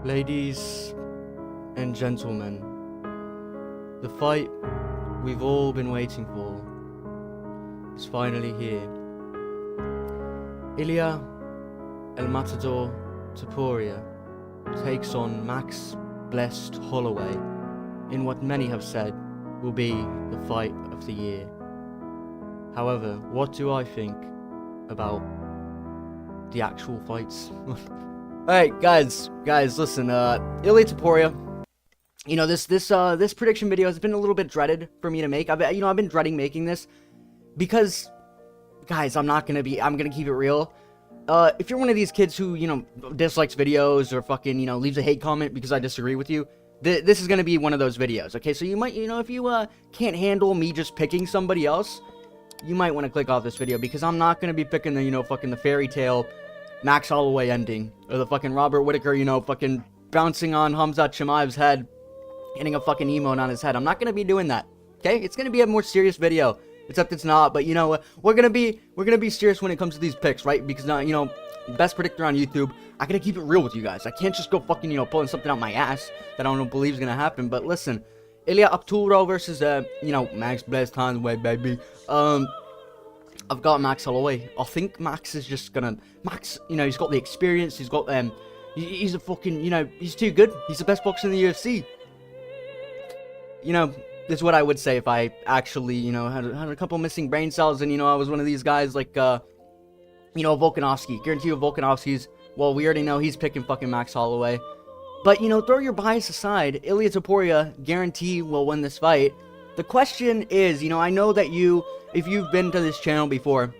Ladies and gentlemen, the fight we've all been waiting for is finally here. Ilia El Matador Topuria takes on Max Blessed Holloway in what many have said will be the fight of the year. However, what do I think about the actual fights? Alright, guys, listen, Ilia Topuria, you know, this prediction video has been a little bit dreaded for me to make. I've been dreading making this because, guys, I'm gonna keep it real. If you're one of these kids who, dislikes videos or fucking, leaves a hate comment because I disagree with you, this is gonna be one of those videos, okay? So you might, if you, can't handle me just picking somebody else, you might want to click off this video because I'm not gonna be picking the, fucking the fairy tale Max Holloway ending, or the fucking Robert Whittaker, fucking bouncing on Khamzat Chimaev's head, hitting a fucking emote on his head. I'm not gonna be doing that, okay? It's gonna be a more serious video, except it's not, but, we're gonna be serious when it comes to these picks, right? Because, best predictor on YouTube, I gotta keep it real with you guys. I can't just go fucking, pulling something out my ass that I don't believe is gonna happen. But listen, Ilia Topuria versus, Max Blessed Holloway, baby. I've got Max Holloway. I think Max is just gonna... Max, he's got the experience. He's got, he's a fucking, he's too good. He's the best boxer in the UFC. This is what I would say if I actually, had a couple missing brain cells and, I was one of these guys like, Volkanovski. Guarantee you Volkanovski's... Well, we already know he's picking fucking Max Holloway. But, throw your bias aside. Ilia Topuria, guarantee, will win this fight. The question is, I know that if you've been to this channel before,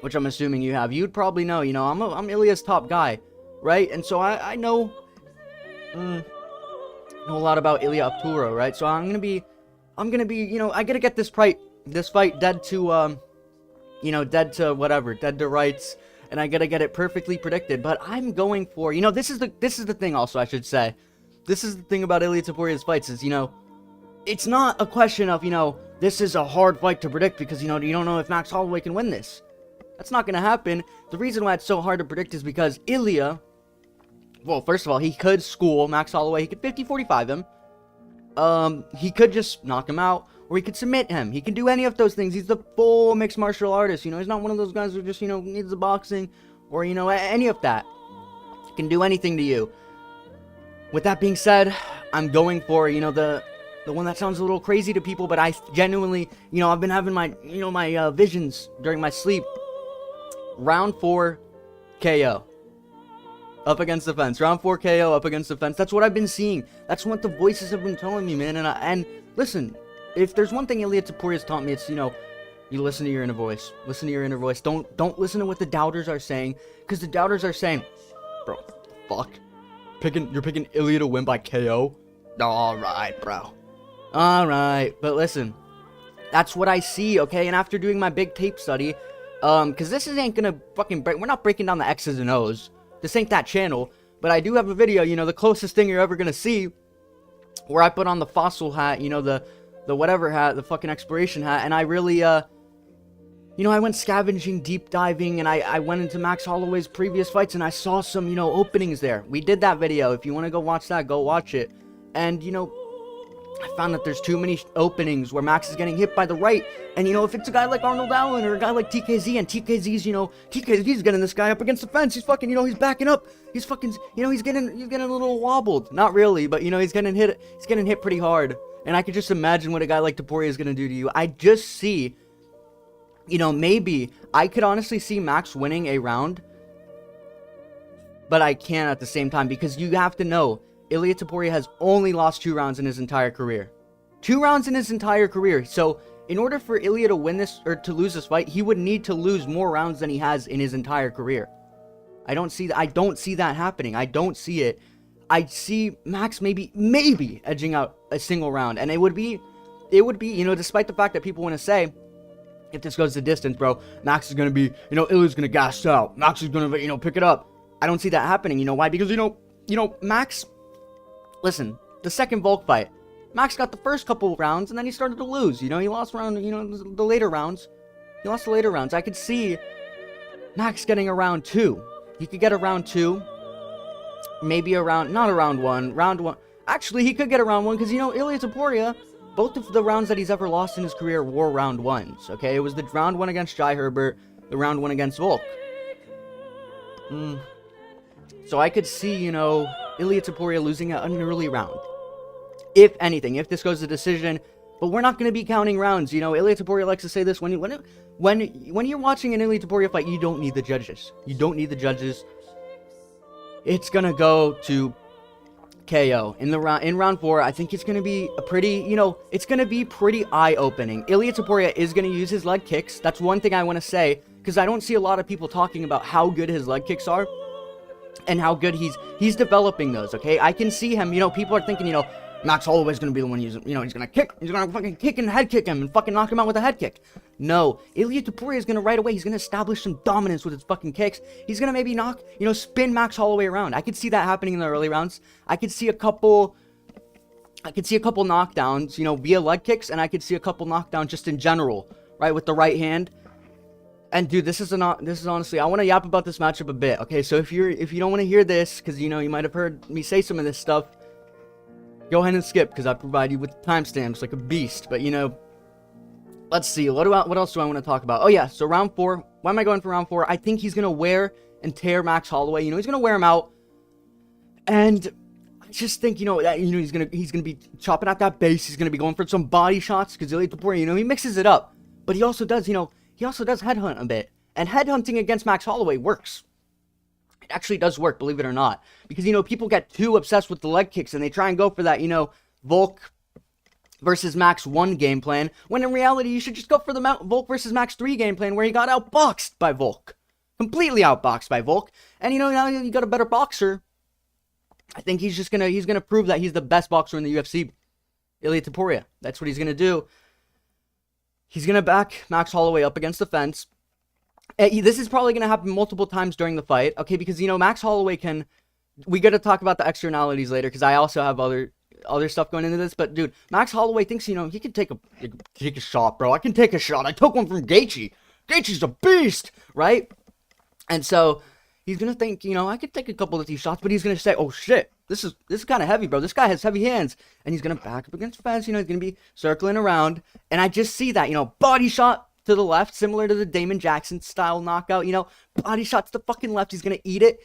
which I'm assuming you have, you'd probably know, I'm Ilia's top guy, right? And so I know a lot about Ilia Topuria, right? So I'm gonna be, I gotta get this fight dead to, dead to rights, and I gotta get it perfectly predicted. But I'm going for, this is the thing also, I should say. This is the thing about Ilia Topuria's fights is, it's not a question of, this is a hard fight to predict because, you don't know if Max Holloway can win this. That's not going to happen. The reason why it's so hard to predict is because Ilia, well, first of all, he could school Max Holloway. He could 50-45 him. He could just knock him out, or he could submit him. He can do any of those things. He's the full mixed martial artist. He's not one of those guys who just, needs the boxing or, any of that. He can do anything to you. With that being said, I'm going for, the one that sounds a little crazy to people, but I genuinely, I've been having my, my visions during my sleep. Round 4 KO. Up against the fence. Round 4 KO up against the fence. That's what I've been seeing. That's what the voices have been telling me, man. And listen, if there's one thing Ilia Topuria's taught me, it's, you listen to your inner voice. Listen to your inner voice. Don't listen to what the doubters are saying, because the doubters are saying, bro, fuck. You're picking Ilia to win by KO? Alright, bro. Alright, but listen, that's what I see, okay? And after doing my big tape study, because this ain't gonna fucking break, we're not breaking down the X's and O's. This ain't that channel, but I do have a video, the closest thing you're ever gonna see, where I put on the fossil hat, the whatever hat, the fucking exploration hat, and I really, I went scavenging, deep diving, and I went into Max Holloway's previous fights, and I saw some, openings there. We did that video. If you want to go watch that, go watch it. And, I found that there's too many openings where Max is getting hit by the right. And, if it's a guy like Arnold Allen or a guy like TKZ, and TKZ's, TKZ's getting this guy up against the fence. He's fucking, he's backing up. He's fucking, he's getting a little wobbled. Not really, but, he's getting hit pretty hard. And I could just imagine what a guy like Topuria is going to do to you. I just see, maybe I could honestly see Max winning a round, but I can't at the same time, because you have to know, Ilia Topuria has only lost 2 rounds in his entire career. 2 rounds in his entire career. So, in order for Ilia to win this, or to lose this fight, he would need to lose more rounds than he has in his entire career. I don't see that happening. I don't see it. I see Max maybe edging out a single round. And it would be, despite the fact that people want to say, if this goes the distance, bro, Max is going to be, Ilia's going to gas out. Max is going to, pick it up. I don't see that happening. You know why? Because, Max... Listen, the second Volk fight, Max got the first couple rounds, and then he started to lose. He lost around, the later rounds. He lost the later rounds. I could see Max getting a round 2. He could get a round 2. maybe not a round one. Actually, he could get a round one because, you know, Ilia Topuria, both of the rounds that he's ever lost in his career were round ones, okay? It was the round one against Jai Herbert, the round one against Volk. So I could see, you know, Ilia Topuria losing an early round. If anything, if this goes to decision. But we're not going to be counting rounds. You know, Ilia Topuria likes to say this. When you're watching an Ilia Topuria fight, you don't need the judges. You don't need the judges. It's going to go to KO. In round 4, I think it's going to be a pretty, you know, it's going to be pretty eye-opening. Ilia Topuria is going to use his leg kicks. That's one thing I want to say, because I don't see a lot of people talking about how good his leg kicks are and how good he's developing those, okay? I can see him, you know, people are thinking, you know, Max Holloway's gonna be the one using, you know, he's gonna fucking kick and head kick him and fucking knock him out with a head kick. No, Ilia Topuria is gonna right away, he's gonna establish some dominance with his fucking kicks. He's gonna maybe spin Max Holloway around. I could see that happening in the early rounds. I could see a couple knockdowns, you know, via leg kicks, and I could see a couple knockdowns just in general, right, with the right hand. And dude, this is honestly, I want to yap about this matchup a bit, okay? So if you don't want to hear this, because, you know, you might have heard me say some of this stuff, go ahead and skip, because I provide you with timestamps like a beast. But, you know, let's see. What else do I want to talk about? Oh, yeah. So, round 4. Why am I going for round 4? I think he's going to wear and tear Max Holloway. You know, he's going to wear him out. And I just think, you know, that, you know, he's going to be chopping at that base. He's going to be going for some body shots, because Ilia Topuria, you know, he mixes it up. But he also does, you know, headhunt a bit. And headhunting against Max Holloway works. It actually does work, believe it or not. Because, you know, people get too obsessed with the leg kicks and they try and go for that, you know, Volk versus Max 1 game plan. When in reality, you should just go for the Volk versus Max 3 game plan where he got outboxed by Volk. Completely outboxed by Volk. And, you know, now you got a better boxer. I think he's gonna prove that he's the best boxer in the UFC. Ilia Topuria. That's what he's gonna do. He's gonna back Max Holloway up against the fence. This is probably going to happen multiple times during the fight, okay? Because, you know, Max Holloway we got to talk about the externalities later, because I also have other stuff going into this. But, dude, Max Holloway thinks, you know, he can take a shot, bro. I can take a shot. I took one from Gaethje. Gaethje's a beast, right? And so he's going to think, you know, I could take a couple of these shots, but he's going to say, oh, shit, this is kind of heavy, bro. This guy has heavy hands. And he's going to back up against the fence. You know, he's going to be circling around. And I just see that, you know, body shot to the left, similar to the Damon Jackson style knockout, you know, body shot to the fucking left, he's gonna eat it,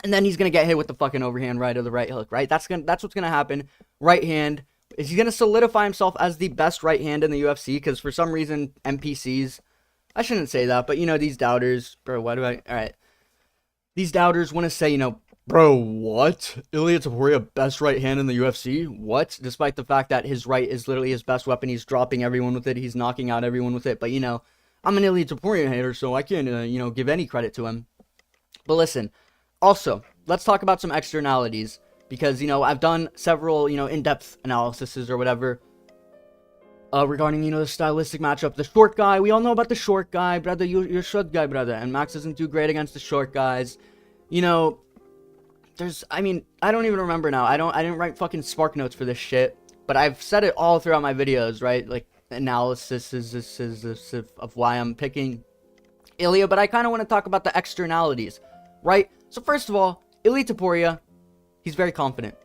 and then he's gonna get hit with the fucking overhand right or the right hook, right? That's what's gonna happen. Right hand, is he gonna solidify himself as the best right hand in the UFC? Because for some reason, NPCs, I shouldn't say that, but, you know, these doubters, bro, alright, these doubters want to say, you know, bro, what? Ilia Topuria, best right hand in the UFC? What? Despite the fact that his right is literally his best weapon. He's dropping everyone with it. He's knocking out everyone with it. But, you know, I'm an Ilia Topuria hater, so I can't, you know, give any credit to him. But listen, also, let's talk about some externalities. Because, you know, I've done several, you know, in-depth analyses or whatever regarding, you know, the stylistic matchup. The short guy, we all know about the short guy, brother. You're short guy, brother. And Max isn't too great against the short guys. You know, I don't even remember now. I didn't write fucking spark notes for this shit, but I've said it all throughout my videos, right? Like, analysis of why I'm picking Ilia, but I kind of want to talk about the externalities, right? So first of all, Ilia Topuria, he's very confident.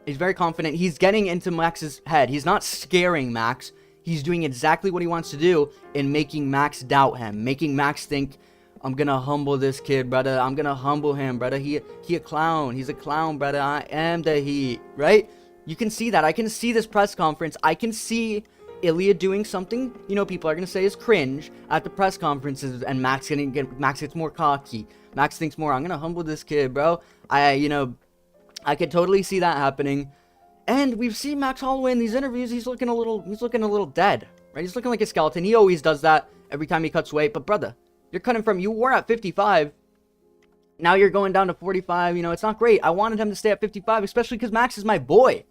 He's very confident. He's getting into Max's head. He's not scaring Max. He's doing exactly what he wants to do in making Max doubt him, making Max think, I'm gonna humble this kid, brother. I'm gonna humble him, brother. He a clown. He's a clown, brother. I am the heat, right? You can see that. I can see this press conference. I can see Ilia doing something, you know, people are gonna say is cringe at the press conferences, and Max gets more cocky. Max thinks more, I'm gonna humble this kid, bro. I could totally see that happening. And we've seen Max Holloway in these interviews. He's looking a little dead, right? He's looking like a skeleton. He always does that every time he cuts weight. But brother, you were at 55, now you're going down to 45, you know, it's not great. I wanted him to stay at 55, especially because Max is my boy.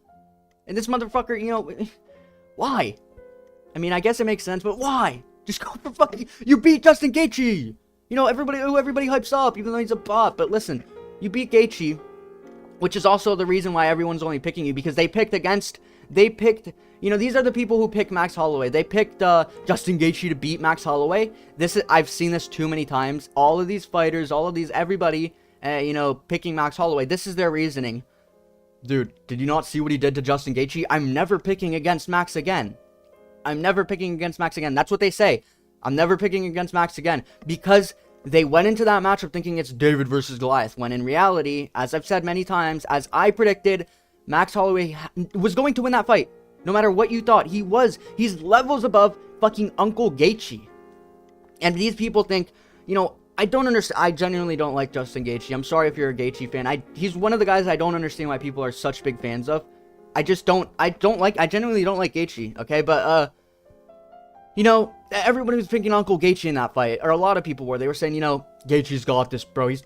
And this motherfucker, you know, why? I mean, I guess it makes sense, but why? Just go for fucking, you beat Justin Gaethje! You know, everybody hypes up, even though he's a bot, but listen, you beat Gaethje, which is also the reason why everyone's only picking you, because they picked, you know, these are the people who picked Max Holloway. They picked Justin Gaethje to beat Max Holloway. I've seen this too many times. All of these fighters, everybody picking Max Holloway. This is their reasoning. Dude, did you not see what he did to Justin Gaethje? I'm never picking against Max again. I'm never picking against Max again. That's what they say. I'm never picking against Max again. Because they went into that matchup thinking it's David versus Goliath. When in reality, as I've said many times, as I predicted, Max Holloway was going to win that fight. No matter what you thought, he's levels above fucking Uncle Gaethje. And these people think, I don't understand. I genuinely don't like Justin Gaethje. I'm sorry if you're a Gaethje fan. He's one of the guys I don't understand why people are such big fans of. I genuinely don't like Gaethje, okay? But, everybody was picking Uncle Gaethje in that fight, or a lot of people were. They were saying, Gaethje's got this, bro. He's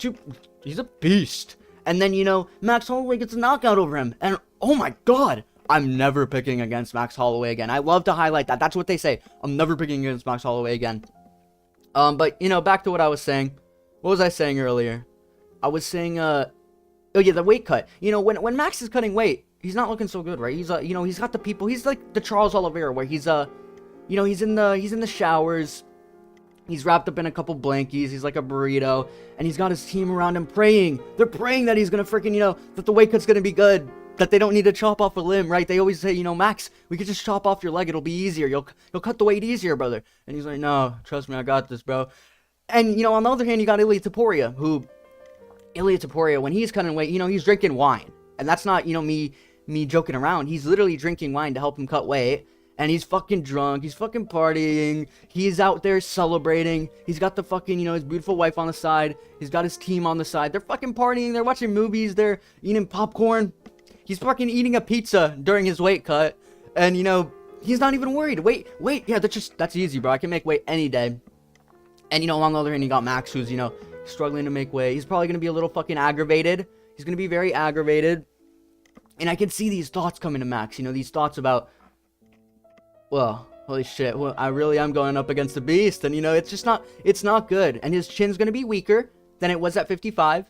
a beast. And then, Max Holloway gets a knockout over him. And, oh my god, I'm never picking against Max Holloway again. I love to highlight that. That's what they say. I'm never picking against Max Holloway again. But, back to what I was saying. What was I saying earlier? I was saying, the weight cut. When Max is cutting weight, he's not looking so good, right? He's, he's got the people. He's like the Charles Oliveira, where he's, he's in the showers. He's wrapped up in a couple blankies. He's like a burrito. And he's got his team around him praying. They're praying that he's gonna freaking, that the weight cut's gonna be good. That they don't need to chop off a limb, right? They always say, Max, we could just chop off your leg. It'll be easier. You'll cut the weight easier, brother. And he's like, no, trust me, I got this, bro. And, on the other hand, you got Ilia Topuria, when he's cutting weight, he's drinking wine. And that's not, me joking around. He's literally drinking wine to help him cut weight. And he's fucking drunk. He's fucking partying. He's out there celebrating. He's got the fucking, his beautiful wife on the side. He's got his team on the side. They're fucking partying. They're watching movies. They're eating popcorn. He's fucking eating a pizza during his weight cut. And, he's not even worried. Wait. Yeah, that's easy, bro. I can make weight any day. And, on the other hand, you got Max, who's, struggling to make weight. He's probably going to be a little fucking aggravated. He's going to be very aggravated. And I can see these thoughts coming to Max. These thoughts about, well, holy shit. Well, I really am going up against the beast. And, it's not good. And his chin's going to be weaker than it was at 55.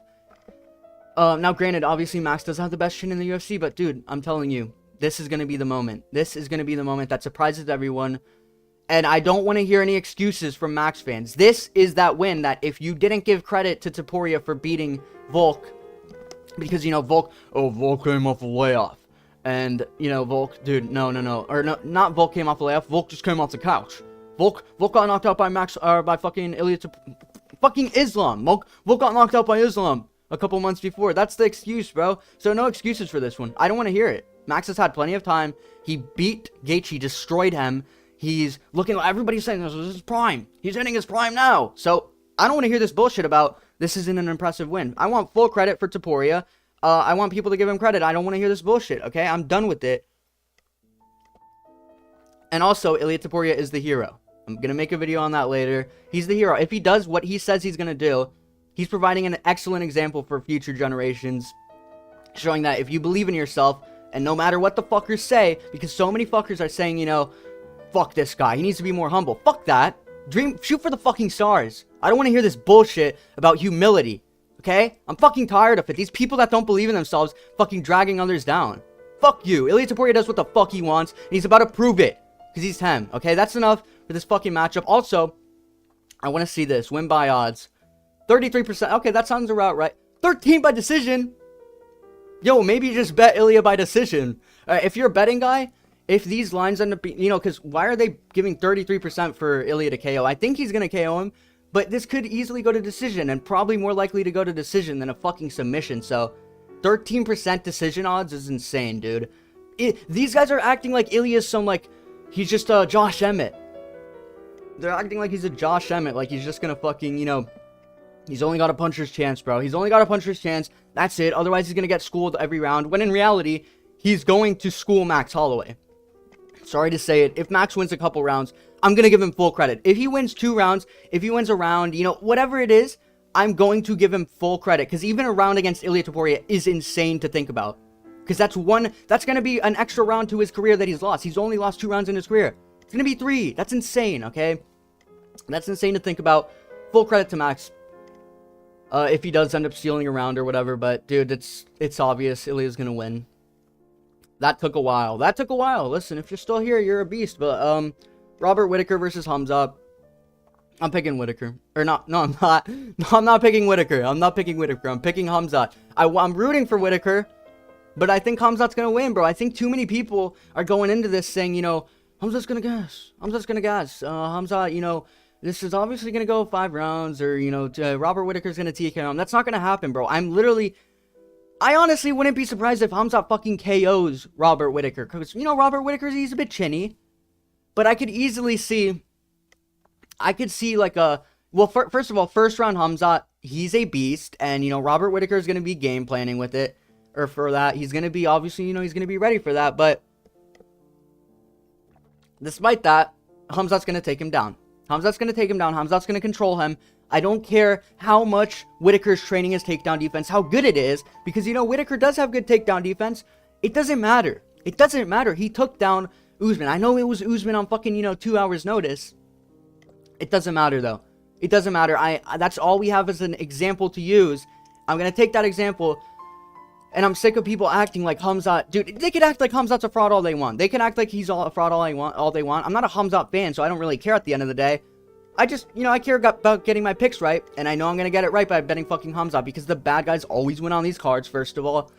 Now, granted, obviously, Max does have the best chin in the UFC, but, dude, I'm telling you, this is going to be the moment. This is going to be the moment that surprises everyone, and I don't want to hear any excuses from Max fans. This is that win that if you didn't give credit to Topuria for beating Volk, because, Volk came off a layoff, and, Volk, dude, no, not Volk came off a layoff, Volk just came off the couch. Volk got knocked out by by fucking Ilia fucking Islam. Volk got knocked out by Islam a couple months before. That's the excuse, bro. So no excuses for this one. I don't want to hear it. Max has had plenty of time. He beat Gaethje, destroyed him. He's looking, everybody's saying this is his prime. He's hitting his prime now. So I don't want to hear this bullshit about this isn't an impressive win. I want full credit for Topuria. I want people to give him credit. I don't want to hear this bullshit, okay? I'm done with it. And also, Ilia Topuria is the hero. I'm going to make a video on that later. He's the hero. If he does what he says he's going to do, he's providing an excellent example for future generations, showing that if you believe in yourself, and no matter what the fuckers say, because so many fuckers are saying, fuck this guy, he needs to be more humble. Fuck that. Shoot for the fucking stars. I don't want to hear this bullshit about humility, okay? I'm fucking tired of it. These people that don't believe in themselves fucking dragging others down. Fuck you. Ilia Topuria does what the fuck he wants, and he's about to prove it, because he's 10, okay? That's enough for this fucking matchup. Also, I want to see this. Win by odds. 33%. Okay, that sounds about right. 13 by decision. Yo, maybe you just bet Ilia by decision. If you're a betting guy, if these lines end up being, because why are they giving 33% for Ilia to KO? I think he's going to KO him, but this could easily go to decision, and probably more likely to go to decision than a fucking submission. So, 13% decision odds is insane, dude. These guys are acting like Ilia's he's just a Josh Emmett. They're acting like he's a Josh Emmett, like he's just going to fucking, he's only got a puncher's chance, bro. He's only got a puncher's chance. That's it. Otherwise, he's going to get schooled every round. When in reality, he's going to school Max Holloway. Sorry to say it. If Max wins a couple rounds, I'm going to give him full credit. If he wins 2 rounds, if he wins a round, whatever it is, I'm going to give him full credit. Because even a round against Ilia Topuria is insane to think about. Because that's going to be an extra round to his career that he's lost. He's only lost 2 rounds in his career. It's going to be 3. That's insane, okay? That's insane to think about. Full credit to Max. If he does end up stealing a round or whatever, but dude, it's obvious Ilia's gonna win. That took a while. Listen, if you're still here, you're a beast. But Robert Whittaker versus Khamzat. I'm picking Whittaker. Or not. No, I'm not. No, I'm not picking Whittaker. I'm not picking Whittaker. I'm picking Khamzat. I'm rooting for Whittaker. But I think Khamzat's going to win, bro. I think too many people are going into this saying, you know, Khamzat's going to gas. Khamzat's going to gas. Khamzat, you know, this is obviously going to go 5 rounds. Or, you know, Robert Whittaker's going to TKO him. That's not going to happen, bro. I honestly wouldn't be surprised if Khamzat fucking KOs Robert Whittaker. Because, you know, Robert Whittaker, he's a bit chinny. But I could easily see... I could see like a... Well, first of all, first round Khamzat, he's a beast. And, you know, Robert Whittaker is going to be game planning with it. Or for that. He's going to be, obviously, you know, he's going to be ready for that. But despite that, Khamzat's going to take him down. Khamzat's going to take him down. Khamzat's going to control him. I don't care how much Whittaker's training his takedown defense, how good it is. Because, you know, Whittaker does have good takedown defense. It doesn't matter. It doesn't matter. He took down Usman. I know it was Usman on fucking, you know, 2 hours notice. It doesn't matter, though. It doesn't matter. That's all we have as an example to use. I'm going to take that example... And I'm sick of people acting like Khamzat... Dude, they could act like Khamzat's a fraud all they want. They can act like he's a fraud all they want. I'm not a Khamzat fan, so I don't really care at the end of the day. I just, you know, I care about getting my picks right. And I know I'm going to get it right by betting fucking Khamzat. Because the bad guys always win on these cards, first of all.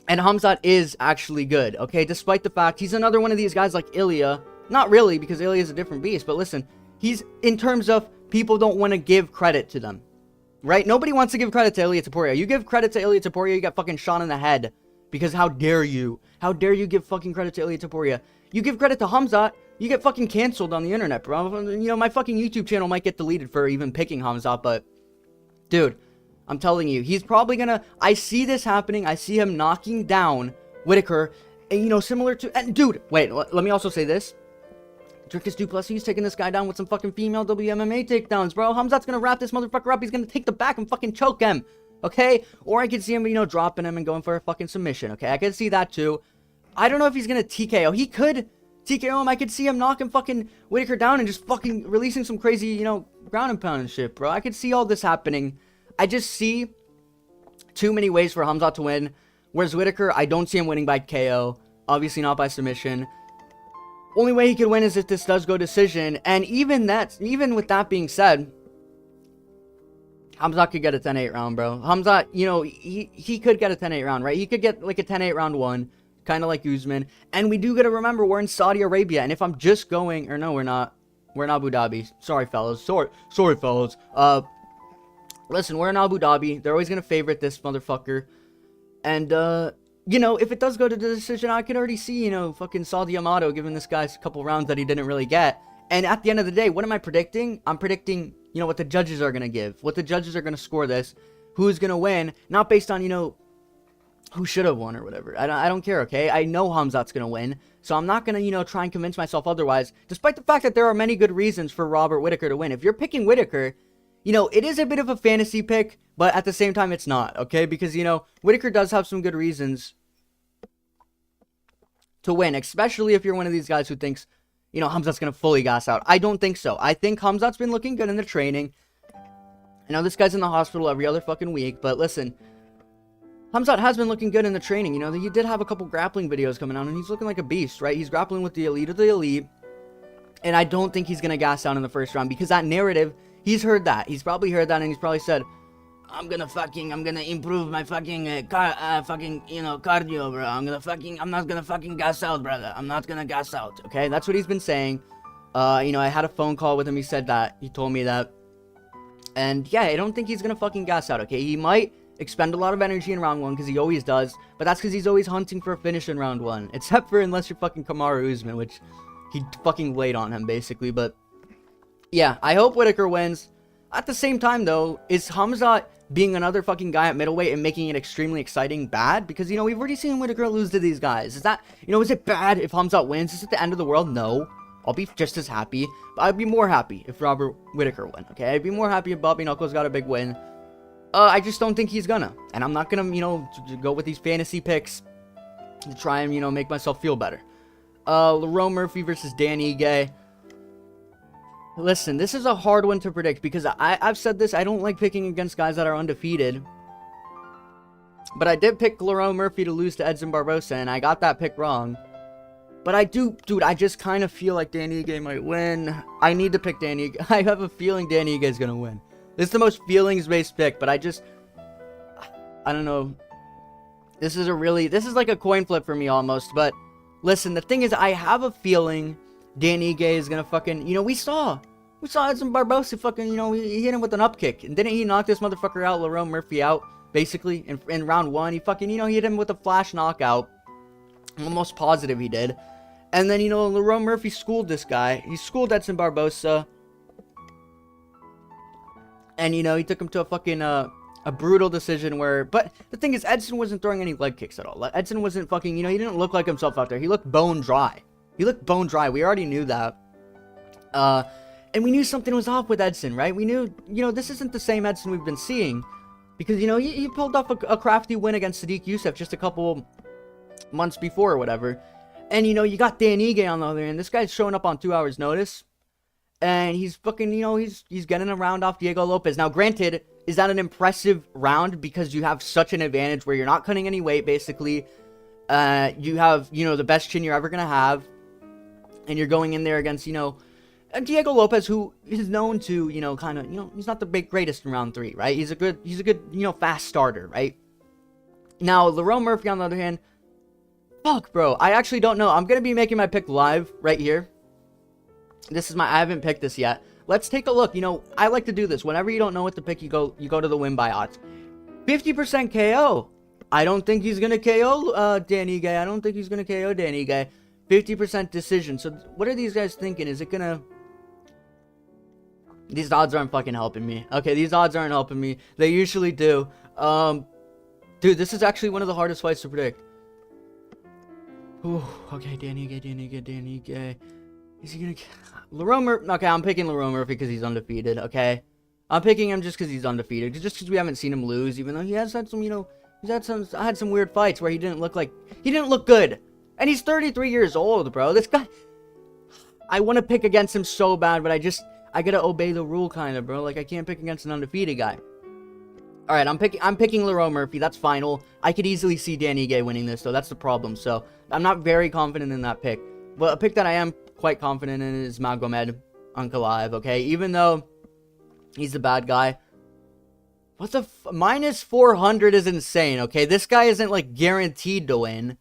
And Khamzat is actually good, okay? Despite the fact he's another one of these guys like Ilia. Not really, because Ilia is a different beast. But listen, he's in terms of people don't want to give credit to them. Right? Nobody wants to give credit to Ilia Topuria. You give credit to Ilia Topuria, you get fucking shot in the head. Because how dare you? How dare you give fucking credit to Ilia Topuria? You give credit to Khamzat, you get fucking canceled on the internet, bro. You know, my fucking YouTube channel might get deleted for even picking Khamzat, but... Dude, I'm telling you, he's probably gonna... I see this happening. I see him knocking down Whittaker. And, you know, similar to... And, dude, wait, let me also say this. Dricus Duplessis taking this guy down with some fucking female WMMA takedowns, bro. Khamzat's gonna wrap this motherfucker up. He's gonna take the back and fucking choke him, okay? Or I could see him, you know, dropping him and going for a fucking submission, okay? I could see that too. I don't know if he's gonna TKO. He could TKO him. I could see him knocking fucking Whittaker down and just fucking releasing some crazy, you know, ground and pound and shit, bro. I could see all this happening. I just see too many ways for Khamzat to win. Whereas Whittaker, I don't see him winning by KO. Obviously not by submission. Only way he could win is if this does go decision. And even with that being said, Khamzat could get a 10-8 round, bro. Khamzat, you know, he could get a 10-8 round, right? He could get like a 10-8 round 1, kind of like Usman. And we do got to remember, we're in Saudi Arabia. And if I'm just going, or no, we're not. We're in Abu Dhabi. Sorry, fellas. Sorry, fellas. Listen, we're in Abu Dhabi. They're always going to favorite this motherfucker. And, you know, if it does go to the decision, I can already see, you know, fucking Saudi Amato giving this guy a couple rounds that he didn't really get. And at the end of the day, what am I predicting? I'm predicting, you know, what the judges are going to give. What the judges are going to score this. Who's going to win. Not based on, you know, who should have won or whatever. I don't care, okay? I know Khamzat's going to win. So I'm not going to, you know, try and convince myself otherwise. Despite the fact that there are many good reasons for Robert Whittaker to win. If you're picking Whittaker, you know, it is a bit of a fantasy pick. But at the same time, it's not, okay? Because, you know, Whittaker does have some good reasons to win, especially if you're one of these guys who thinks, you know, Khamzat's going to fully gas out. I don't think so. I think Khamzat's been looking good in the training. I know this guy's in the hospital every other fucking week, but listen, Khamzat has been looking good in the training. You know, he did have a couple grappling videos coming out, and he's looking like a beast, right? He's grappling with the elite of the elite, and I don't think he's going to gas out in the first round, because that narrative, he's heard that. He's probably heard that, and he's probably said, I'm gonna improve my fucking, you know, cardio, bro. I'm not gonna fucking gas out, brother. I'm not gonna gas out, okay? That's what he's been saying. You know, I had a phone call with him. He said that. He told me that. And, yeah, I don't think he's gonna fucking gas out, okay? He might expend a lot of energy in round 1, because he always does. But that's because he's always hunting for a finish in round 1. Except for unless you're fucking Kamaru Usman, which he fucking laid on him, basically. But, yeah, I hope Whittaker wins. At the same time, though, is Khamzat being another fucking guy at middleweight and making it extremely exciting bad? Because, you know, we've already seen Whittaker lose to these guys. Is that, you know, is it bad if Khamzat wins? Is it the end of the world? No. I'll be just as happy. But I'd be more happy if Robert Whittaker win, okay? I'd be more happy if Bobby Knuckles got a big win. I just don't think he's gonna. And I'm not gonna, you know, go with these fantasy picks to try and, you know, make myself feel better. Lerone Murphy versus Dan Ige. Listen, this is a hard one to predict because I've said this. I don't like picking against guys that are undefeated. But I did pick Lerone Murphy to lose to Edson Barbosa, and I got that pick wrong. But I do, dude, I just kind of feel like Dan Ige might win. I need to pick Dan Ige. I have a feeling Dan Ige is going to win. This is the most feelings-based pick, but I don't know. This is like a coin flip for me almost. But listen, the thing is, I have a feeling Dan Ige is going to fucking, we saw Edson Barbosa fucking, he hit him with an up kick. And didn't he knock this motherfucker out, Lerone Murphy out, basically, in round 1? He fucking, he hit him with a flash knockout. I'm almost positive he did. And then, Lerone Murphy schooled this guy. He schooled Edson Barbosa. And, he took him to a fucking, a brutal decision where... But the thing is, Edson wasn't throwing any leg kicks at all. Edson wasn't fucking, he didn't look like himself out there. He looked bone dry. We already knew that. And we knew something was off with Edson, right? We knew, this isn't the same Edson we've been seeing. Because, he pulled off a crafty win against Sadiq Youssef just a couple months before or whatever. And, you got Dan Ige on the other end. This guy's showing up on 2 hours' notice. And he's fucking, he's getting a round off Diego Lopez. Now, granted, is that an impressive round? Because you have such an advantage where you're not cutting any weight, basically. You have, the best chin you're ever going to have. And you're going in there against, Diego Lopez, who is known to, he's not the greatest in round 3, right? He's a good, fast starter, right? Now, Lerone Murphy, on the other hand, fuck, bro. I actually don't know. I'm going to be making my pick live right here. I haven't picked this yet. Let's take a look. I like to do this. Whenever you don't know what to pick, you go to the win by odds. 50% KO. I don't think he's going to KO Dan Ige. I don't think he's going to KO Dan Ige. 50% decision. So, what are these guys thinking? Is it going to... These odds aren't fucking helping me. Okay, these odds aren't helping me. They usually do. Dude, this is actually one of the hardest fights to predict. Ooh, okay, Dan Ige. Is he gonna... Lerone Murphy... Okay, I'm picking Lerone Murphy because he's undefeated, okay? I'm picking him just because he's undefeated. Just because we haven't seen him lose, even though he has had some, I had some weird fights where he didn't look good. And he's 33 years old, bro. This guy... I want to pick against him so bad, but I gotta obey the rule, kind of, bro. Like, I can't pick against an undefeated guy. Alright, I'm picking Lerone Murphy. That's final. I could easily see Dan Ige winning this, though. That's the problem. So, I'm not very confident in that pick. But a pick that I am quite confident in is Magomed Ankalaev, okay? Even though he's the bad guy. What the minus 400 is insane, okay? This guy isn't, like, guaranteed to win.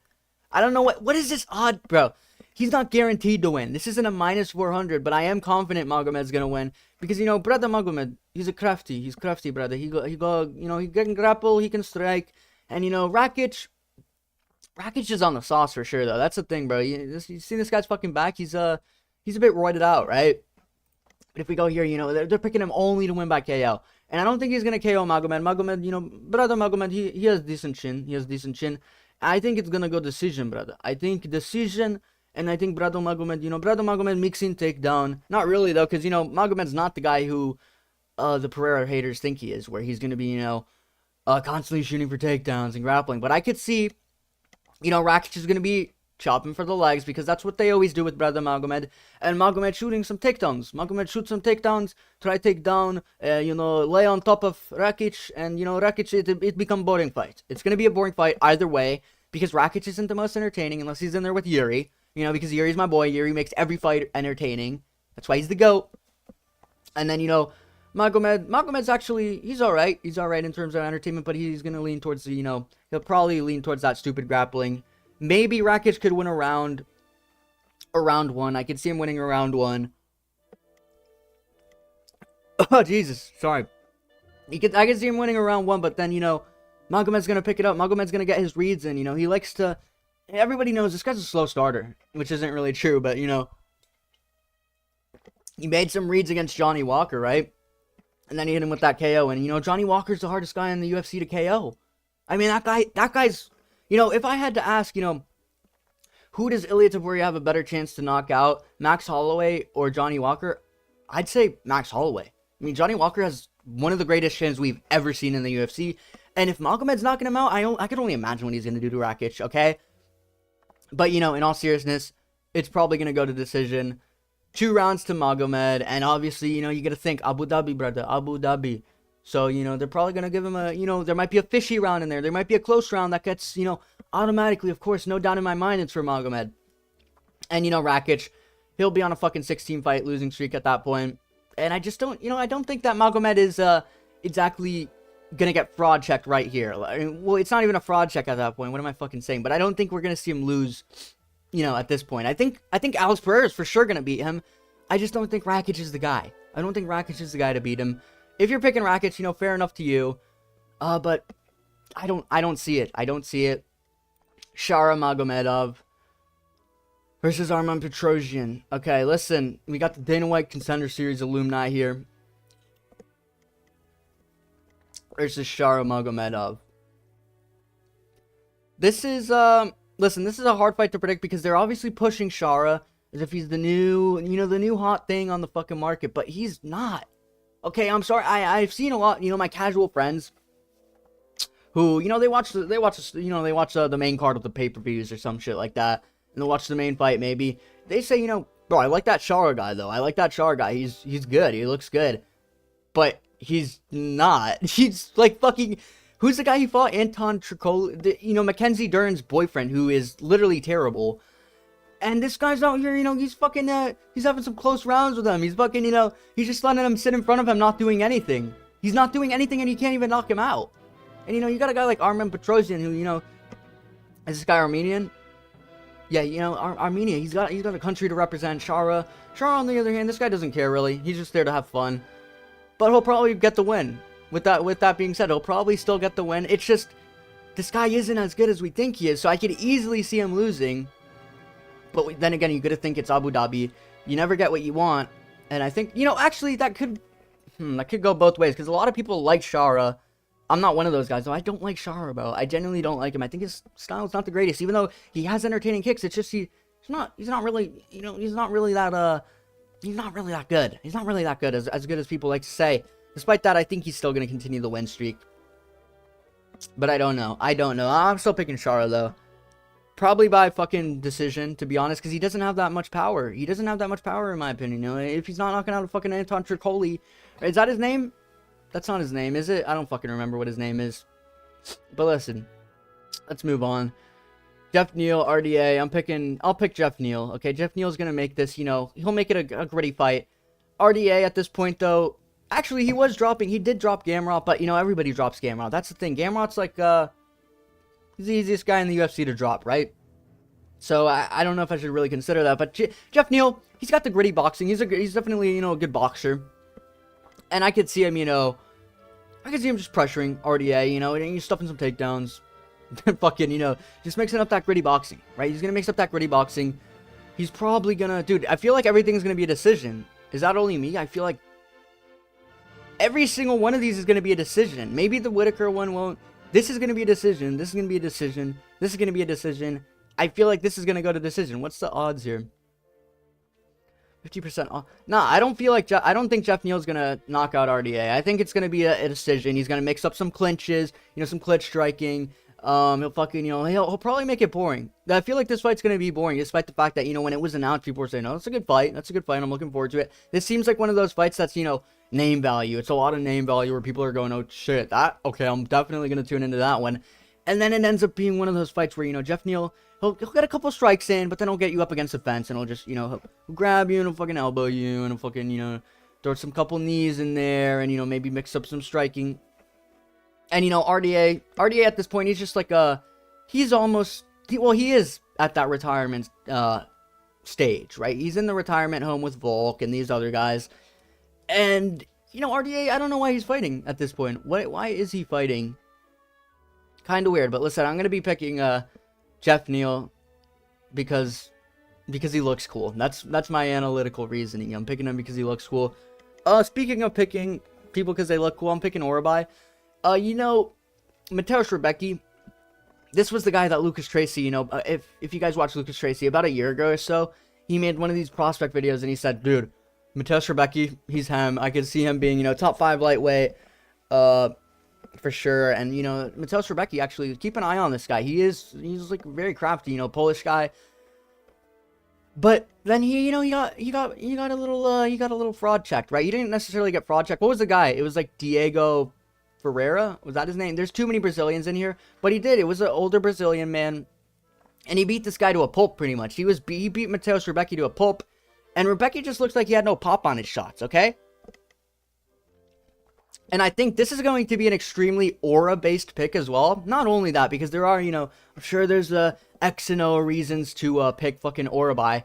I don't know what is this odd, bro? He's not guaranteed to win. This isn't a minus 400, but I am confident Magomed's gonna win. Because, brother Magomed, he's crafty, brother. He can grapple, he can strike. And, Rakic is on the sauce for sure, though. That's the thing, bro. You see this guy's fucking back? He's a bit roided out, right? But if we go here, they're picking him only to win by KO. And I don't think he's gonna KO Magomed. Magomed, brother Magomed, he has decent chin. I think it's gonna go decision, brother. I think decision... And I think Brado Magomed mixing takedown. Not really, though, because, Magomed's not the guy who the Pereira haters think he is, where he's going to be, constantly shooting for takedowns and grappling. But I could see, Rakic is going to be chopping for the legs, because that's what they always do with Brado Magomed. And Magomed shooting some takedowns. Magomed shoots some takedowns, try take down, lay on top of Rakic, and, Rakic, it become boring fight. It's going to be a boring fight either way, because Rakic isn't the most entertaining unless he's in there with Yuri. Because Yuri's my boy. Yuri makes every fight entertaining. That's why he's the GOAT. And then, Magomed's actually, he's alright. He's alright in terms of entertainment, but he's going to lean towards the, he'll probably lean towards that stupid grappling. Maybe Rakic could win a round 1. I could see him winning a round 1. Oh, Jesus. Sorry. I could see him winning a round 1, but then, Magomed's going to pick it up. Magomed's going to get his reads in, he likes to... Everybody knows this guy's a slow starter, which isn't really true, but, he made some reads against Johnny Walker, right? And then he hit him with that KO, and, Johnny Walker's the hardest guy in the UFC to KO. I mean, that guy's, if I had to ask, who does Ilia Topuria have a better chance to knock out, Max Holloway or Johnny Walker? I'd say Max Holloway. I mean, Johnny Walker has one of the greatest chins we've ever seen in the UFC, and if Magomed's knocking him out, I can only imagine what he's going to do to Rakic, okay? But, in all seriousness, it's probably going to go to decision. 2 rounds to Magomed. And obviously, you got to think, Abu Dhabi, brother. Abu Dhabi. So, they're probably going to give him a, there might be a fishy round in there. There might be a close round that gets, automatically, of course, no doubt in my mind, it's for Magomed. And, Rakic, he'll be on a fucking 16-fight losing streak at that point. And I just don't, I don't think that Magomed is exactly gonna get fraud checked right here. Well, it's not even a fraud check at that point. What am I fucking saying? But I don't think we're gonna see him lose, at this point. I think Alex Pereira is for sure gonna beat him. I just don't think Rakic is the guy. I don't think Rakic is the guy to beat him. If you're picking Rakic, fair enough to you. But I don't see it. I don't see it. Shara Magomedov versus Armen Petrosyan. Okay, listen, we got the Dana White Contender Series alumni here versus Shara Magomedov. This is listen, this is a hard fight to predict because they're obviously pushing Shara as if he's the new, the new hot thing on the fucking market, but he's not. Okay, I'm sorry. I've seen a lot, my casual friends who, they watch the main card of the pay-per-views or some shit like that, and they'll watch the main fight maybe. They say, bro, I like that Shara guy though. I like that Shara guy. He's good. He looks good. But he's not. He's like fucking, who's the guy he fought? Anton Tricoli, Mackenzie Dern's boyfriend, who is literally terrible. And this guy's out here, he's fucking, he's having some close rounds with him. He's fucking, he's just letting him sit in front of him, not doing anything. He's not doing anything, and he can't even knock him out. And, you got a guy like Armen Petrosyan, who, is this guy Armenian? Yeah, Armenia, he's got a country to represent. Shara, on the other hand, this guy doesn't care, really. He's just there to have fun. But he'll probably get the win. With that being said, he'll probably still get the win. It's just, this guy isn't as good as we think he is, so I could easily see him losing. But then again, you gotta think it's Abu Dhabi. You never get what you want. And I think, actually, that could go both ways. Because a lot of people like Shara. I'm not one of those guys, though. I don't like Shara, bro. I genuinely don't like him. I think his style's not the greatest. Even though he has entertaining kicks, it's just he's not really that good. He's not really that good, as good as people like to say. Despite that, I think he's still gonna continue the win streak. But I don't know. I'm still picking Shara, though. Probably by fucking decision, to be honest, because he doesn't have that much power. He doesn't have that much power, in my opinion. If he's not knocking out a fucking Anton Tricoli, is that his name? That's not his name, is it? I don't fucking remember what his name is. But listen, let's move on. Geoff Neal, RDA. I'll pick Geoff Neal. Okay, Geoff Neal's gonna make this. He'll make it a gritty fight. RDA at this point, though. Actually, he did drop Gamrot, but everybody drops Gamrot. That's the thing. Gamrot's like he's the easiest guy in the UFC to drop, right? So I don't know if I should really consider that. But Geoff Neal, he's got the gritty boxing. He's definitely a good boxer. And I could see him, just pressuring RDA, and he's stuffing some takedowns. Fucking, just mixing up that gritty boxing, right? He's gonna mix up that gritty boxing. He's probably gonna, dude, I feel like everything's gonna be a decision. Is that only me? I feel like every single one of these is gonna be a decision. Maybe the Whittaker one won't. This is gonna be a decision. This is gonna be a decision. This is gonna be a decision. I feel like this is gonna go to decision. What's the odds here? 50% off. Nah, I don't think Geoff Neal's gonna knock out RDA. I think it's gonna be a decision. He's gonna mix up some clinches, some clinch striking. He'll fucking, he'll probably make it boring. I feel like this fight's gonna be boring, despite the fact that, when it was announced, people were saying, "Oh, that's a good fight. That's a good fight. I'm looking forward to it." This seems like one of those fights that's, name value. It's a lot of name value where people are going, "Oh shit, okay, I'm definitely gonna tune into that one." And then it ends up being one of those fights where, Geoff Neal, he'll get a couple strikes in, but then he'll get you up against the fence, and he'll just, he'll grab you and he'll fucking elbow you, and he'll fucking, throw some couple knees in there, and, maybe mix up some striking. And, RDA at this point, he's just like he is at that retirement stage, right? He's in the retirement home with Volk and these other guys. And, RDA, I don't know why he's fighting at this point. Why is he fighting? Kind of weird, but listen, I'm going to be picking Geoff Neal because he looks cool. That's my analytical reasoning. I'm picking him because he looks cool. Speaking of picking people because they look cool, I'm picking Orolbai. Mateusz Rebecki, this was the guy that Lucas Tracy, if you guys watch Lucas Tracy, about a year ago or so, he made one of these prospect videos and he said, dude, Mateusz Rebecki, he's him. I could see him being, top 5 lightweight, for sure. And, Mateusz Rebecki, actually, keep an eye on this guy. He's like very crafty, Polish guy. But then he got a little fraud checked, right? He didn't necessarily get fraud checked. What was the guy? It was like Diego Ferreira. Was that his name? There's too many Brazilians in here, but he did. It was an older Brazilian man. And he beat this guy to a pulp, pretty much. He beat Mateusz Rebecki to a pulp. And Rebecki just looks like he had no pop on his shots, okay? And I think this is going to be an extremely aura-based pick as well. Not only that, because there are, I'm sure there's X and O reasons to pick fucking Orolbai.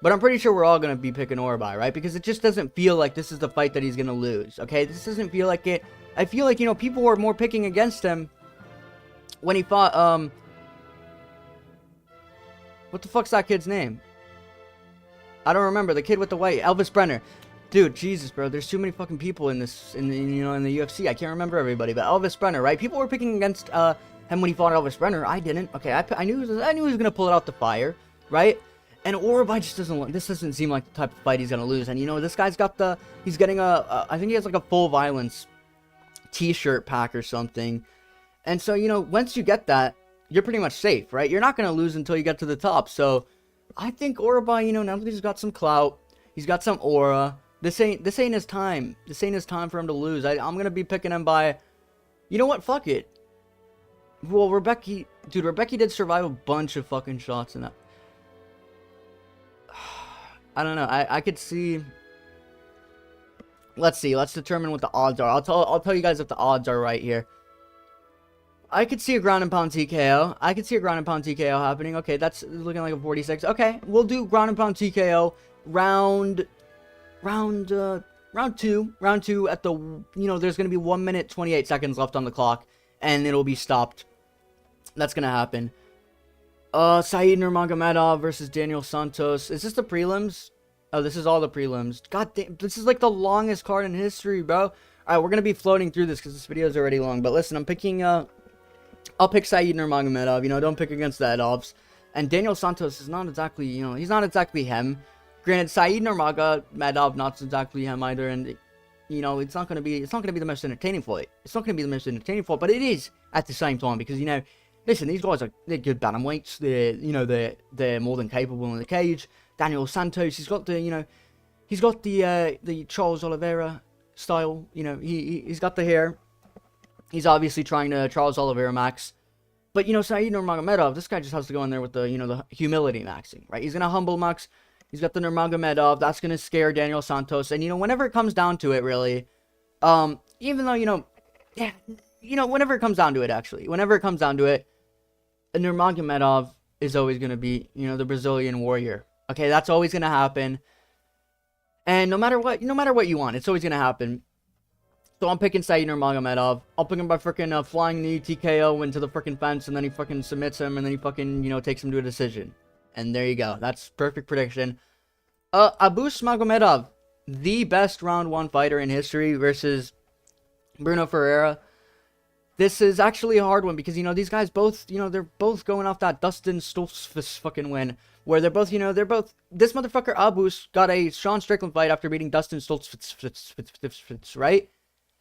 But I'm pretty sure we're all going to be picking Orolbai, right? Because it just doesn't feel like this is the fight that he's going to lose, okay? This doesn't feel like it. I feel like, people were more picking against him when he fought, what the fuck's that kid's name? I don't remember. The kid with the white. Elvis Brenner. Dude, Jesus, bro. There's too many fucking people in this, in the UFC. I can't remember everybody. But Elvis Brenner, right? People were picking against him when he fought Elvis Brenner. I didn't. Okay, I knew he was going to pull it out the fire, right? And Orolbai just doesn't seem like the type of fight he's going to lose. And, this guy's got he's getting I think he has like a full violence t-shirt pack or something. And so, once you get that, you're pretty much safe, right? You're not going to lose until you get to the top. So, I think Orolbai, now that he's got some clout, he's got some aura. This ain't his time. This ain't his time for him to lose. I'm going to be picking him by, you know what? Fuck it. Well, Rebecki did survive a bunch of fucking shots in that. I don't know. I could see. Let's see. Let's determine what the odds are. I'll tell you guys if the odds are right here. I could see a ground and pound TKO. I could see a ground and pound TKO happening. Okay, that's looking like a 46. Okay, we'll do ground and pound TKO round 2. Round 2 at the, there's going to be 1 minute 28 seconds left on the clock and it'll be stopped. That's going to happen. Said Nurmagomedov versus Daniel Santos. Is this the prelims? Oh, this is all the prelims. God damn, this is like the longest card in history, bro. All right, we're going to be floating through this because this video is already long. But listen, I'm picking, I'll pick Said Nurmagomedov. Don't pick against the Edovs. And Daniel Santos is not exactly, he's not exactly him. Granted, Said Nurmagomedov not exactly him either. And, it's not going to be the most entertaining fight. It's not going to be the most entertaining fight, but it is at the same time because, listen, these guys they're good bantamweights. They're more than capable in the cage. Daniel Santos, he's got the Charles Oliveira style. He's got the hair. He's obviously trying to Charles Oliveira max. But, Said Nurmagomedov, this guy just has to go in there with the, the humility maxing, right? He's going to humble max. He's got the Nurmagomedov. That's going to scare Daniel Santos. And, whenever it comes down to it, really, even though, whenever it comes down to it, actually, whenever it comes down to it, Nurmagomedov is always going to be, the Brazilian warrior. Okay, that's always going to happen. And no matter what you want, it's always going to happen. So I'm picking Said Nurmagomedov. I'll pick him by freaking flying knee TKO into the freaking fence, and then he fucking submits him, and then he fucking, takes him to a decision. And there you go. That's perfect prediction. Abu Magomedov, the best round 1 fighter in history versus Bruno Ferreira. This is actually a hard one because, these guys both, they're both going off that Dustin Stoltzfus fucking win. Where they're both, this motherfucker Abus got a Sean Strickland fight after beating Dustin Stoltzfus, right?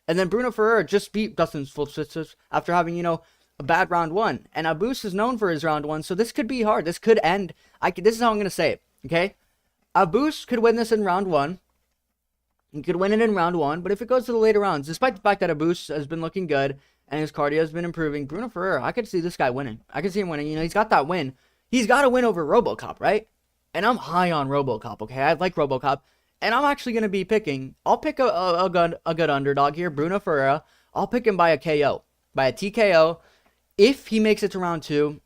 And then Bruno Ferreira just beat Dustin Stoltzfus after having, a bad round 1. And Abus is known for his round 1, so this could be hard. This could end. This is how I'm going to say it, okay? Abus could win this in round 1. He could win it in round 1, but if it goes to the later rounds, despite the fact that Abus has been looking good and his cardio has been improving, Bruno Ferreira, I could see this guy winning. I could see him winning. He's got that win. He's got to win over RoboCop, right? And I'm high on RoboCop, okay? I like RoboCop. And I'm actually going to be picking, I'll pick a good underdog here, Bruno Ferreira. I'll pick him by a KO, by a TKO. If he makes it to round 2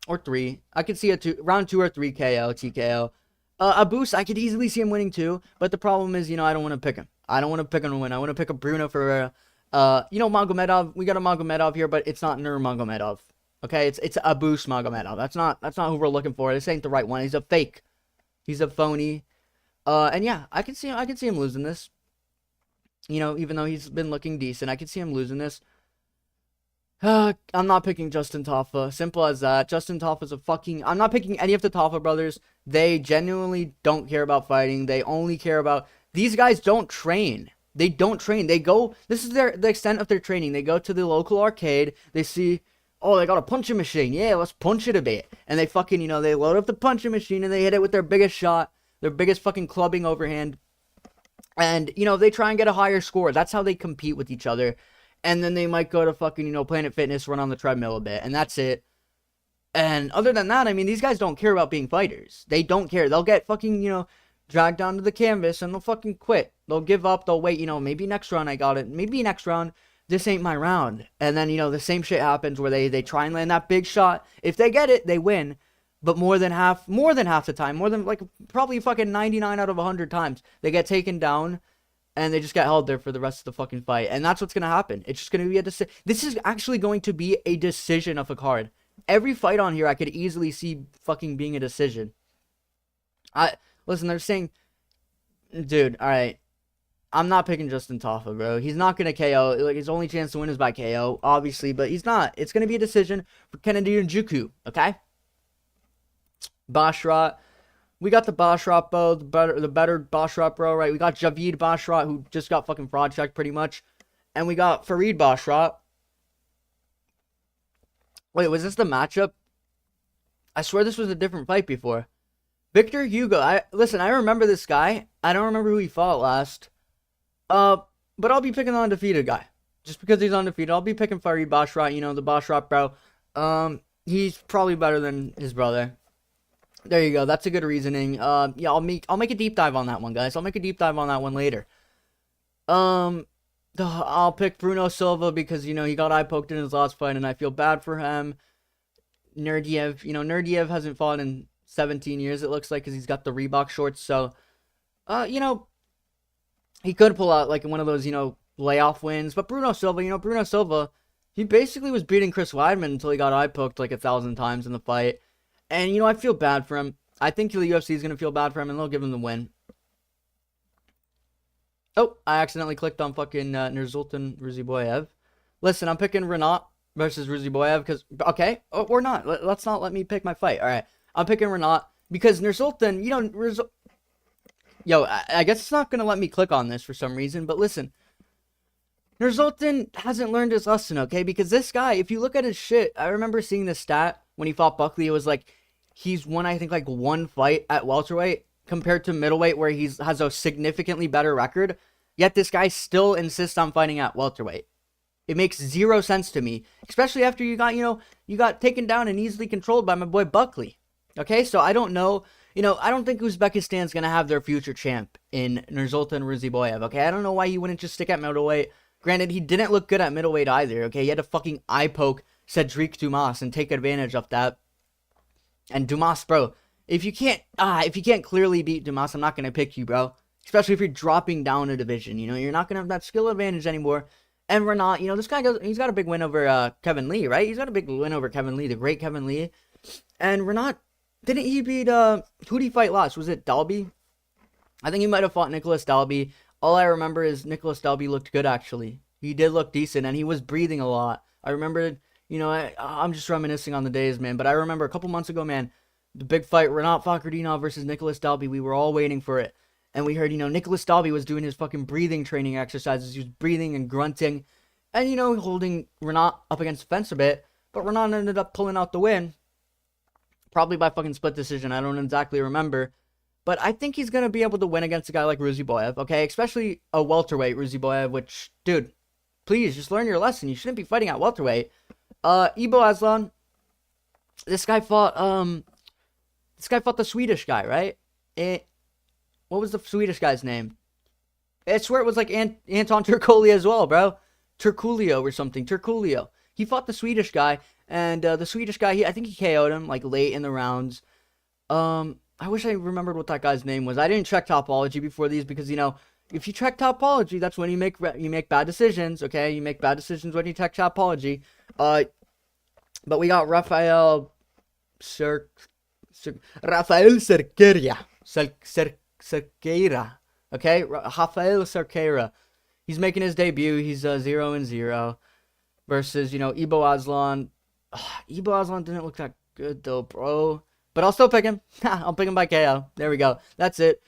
or 3, I could see round 2 or 3 KO, TKO. Abus, I could easily see him winning too, but the problem is, I don't want to pick him. I don't want to pick him to win. I want to pick a Bruno Ferreira. Magomedov, we got a Magomedov here, but it's not Nurmagomedov. Okay, it's Abus Magomedov. That's not who we're looking for. This ain't the right one. He's a fake. He's a phony. And yeah, I can see him losing this. Even though he's been looking decent, I can see him losing this. I'm not picking Justin Tafa. Simple as that. Justin Tafa's I'm not picking any of the Tafa brothers. They genuinely don't care about fighting. They only care about... These guys don't train. They don't train. They go... This is the extent of their training. They go to the local arcade. They see... Oh, they got a punching machine. Yeah, let's punch it a bit. And they fucking, they load up the punching machine and they hit it with their biggest shot. Their biggest fucking clubbing overhand. And, they try and get a higher score. That's how they compete with each other. And then they might go to fucking, Planet Fitness, run on the treadmill a bit. And that's it. And other than that, I mean, these guys don't care about being fighters. They don't care. They'll get fucking, dragged down to the canvas and they'll fucking quit. They'll give up. They'll wait, maybe next round I got it. Maybe next round, this ain't my round. And then, the same shit happens where they try and land that big shot. If they get it, they win. But more than half the time, more than like probably fucking 99 out of 100 times, they get taken down and they just get held there for the rest of the fucking fight. And that's what's going to happen. It's just going to be a decision. This is actually going to be a decision of a card. Every fight on here, I could easily see fucking being a decision. Listen, they're saying, dude, alright, I'm not picking Justin Tafa, bro. He's not going to KO. Like, his only chance to win is by KO, obviously, but he's not. It's going to be a decision for Kennedy Njoku, okay? Basharat. We got the Basharat, bro, the better Basharat, bro, right? We got Javid Basharat, who just got fucking fraud checked, pretty much. And we got Farid Basharat. Wait, was this the matchup? I swear this was a different fight before. Victor Hugo. Listen, I remember this guy. I don't remember who he fought last. But I'll be picking the undefeated guy. Just because he's undefeated, I'll be picking Farid Basharat, the Basharat, bro. He's probably better than his brother. There you go. That's a good reasoning. Yeah, I'll make a deep dive on that one, guys. I'll make a deep dive on that one later. I'll pick Bruno Silva because, he got eye poked in his last fight, and I feel bad for him. Nurdiev, Nurdiev hasn't fought in 17 years, it looks like, because he's got the Reebok shorts, so, he could pull out, like, one of those, layoff wins, but Bruno Silva, he basically was beating Chris Weidman until he got eye poked, like, 1,000 times in the fight, and, I feel bad for him. I think the UFC is going to feel bad for him, and they'll give him the win. Oh, I accidentally clicked on fucking Nursultan Ruziboyev. Listen, I'm picking Renat versus Ruziboyev because, okay, or not. Let's not let me pick my fight. All right, I'm picking Renat because Nursultan, yo, I guess it's not going to let me click on this for some reason, but listen, Nursultan hasn't learned his lesson, okay? Because this guy, if you look at his shit, I remember seeing the stat when he fought Buckley. It was like he's won, I think, like one fight at welterweight compared to middleweight where he has a significantly better record. Yet this guy still insists on fighting at welterweight. It makes zero sense to me, especially after you got taken down and easily controlled by my boy Buckley. Okay, so I don't know, I don't think Uzbekistan's gonna have their future champ in Nursultan Ruziboyev. Okay, I don't know why he wouldn't just stick at middleweight. Granted, he didn't look good at middleweight either. Okay, he had to fucking eye poke Cedric Dumas and take advantage of that. And Dumas, bro, if you can't clearly beat Dumas, I'm not gonna pick you, bro. Especially if you're dropping down a division, you're not gonna have that skill advantage anymore. And Renat, this guy he's got a big win over Kevin Lee, right? He's got a big win over Kevin Lee, the great Kevin Lee. And Renat, didn't he beat who'd he fight last? Was it Dalby? I think he might have fought Nicholas Dalby. All I remember is Nicholas Dalby looked good, actually. He did look decent, and he was breathing a lot. I remember, I'm just reminiscing on the days, man. But I remember a couple months ago, man, the big fight, Renat Fakhretdinov versus Nicholas Dalby. We were all waiting for it. And we heard, Nicholas Dalby was doing his fucking breathing training exercises. He was breathing and grunting. And, holding Renat up against the fence a bit. But Renat ended up pulling out the win. Probably by fucking split decision. I don't exactly remember. But I think he's going to be able to win against a guy like Ruziboyev, okay? Especially a welterweight Ruziboyev, which, dude, please, just learn your lesson. You shouldn't be fighting at welterweight. Ibo Aslan. This guy fought the Swedish guy, right? What was the Swedish guy's name? I swear it was like Anton Turkulio as well, bro. Turkulio or something. Turkulio. He fought the Swedish guy, and the Swedish guy, I think he KO'd him, like, late in the rounds. I wish I remembered what that guy's name was. I didn't check Topology before these because, if you check Topology, that's when you make bad decisions, okay? You make bad decisions when you check Topology. But we got Rafael Cerqueira. Cerqueira. Okay? Rafael Cerqueira. He's making his debut. He's 0-0 versus, Ibo Aslan. Ibo Aslan didn't look that good though, bro. But I'll still pick him. I'll pick him by KO. There we go. That's it.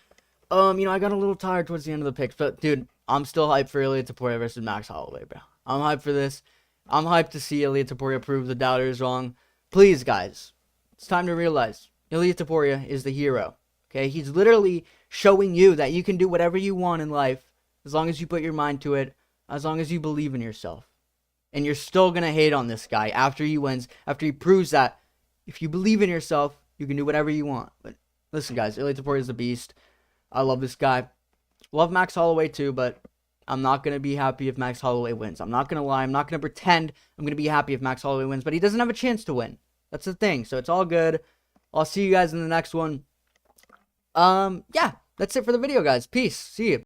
I got a little tired towards the end of the picks, but dude, I'm still hyped for Ilia Topuria versus Max Holloway, bro. I'm hyped for this. I'm hyped to see Ilia Topuria prove the doubters wrong. Please, guys, it's time to realize Ilia Topuria is the hero. Okay, he's literally showing you that you can do whatever you want in life as long as you put your mind to it, as long as you believe in yourself. And you're still gonna hate on this guy after he wins, after he proves that if you believe in yourself, you can do whatever you want. But listen, guys, Ilia Topuria is the beast. I love this guy. Love Max Holloway too, but I'm not going to be happy if Max Holloway wins. I'm not going to lie. I'm not going to pretend I'm going to be happy if Max Holloway wins, but he doesn't have a chance to win. That's the thing. So it's all good. I'll see you guys in the next one. Yeah, that's it for the video, guys. Peace. See you.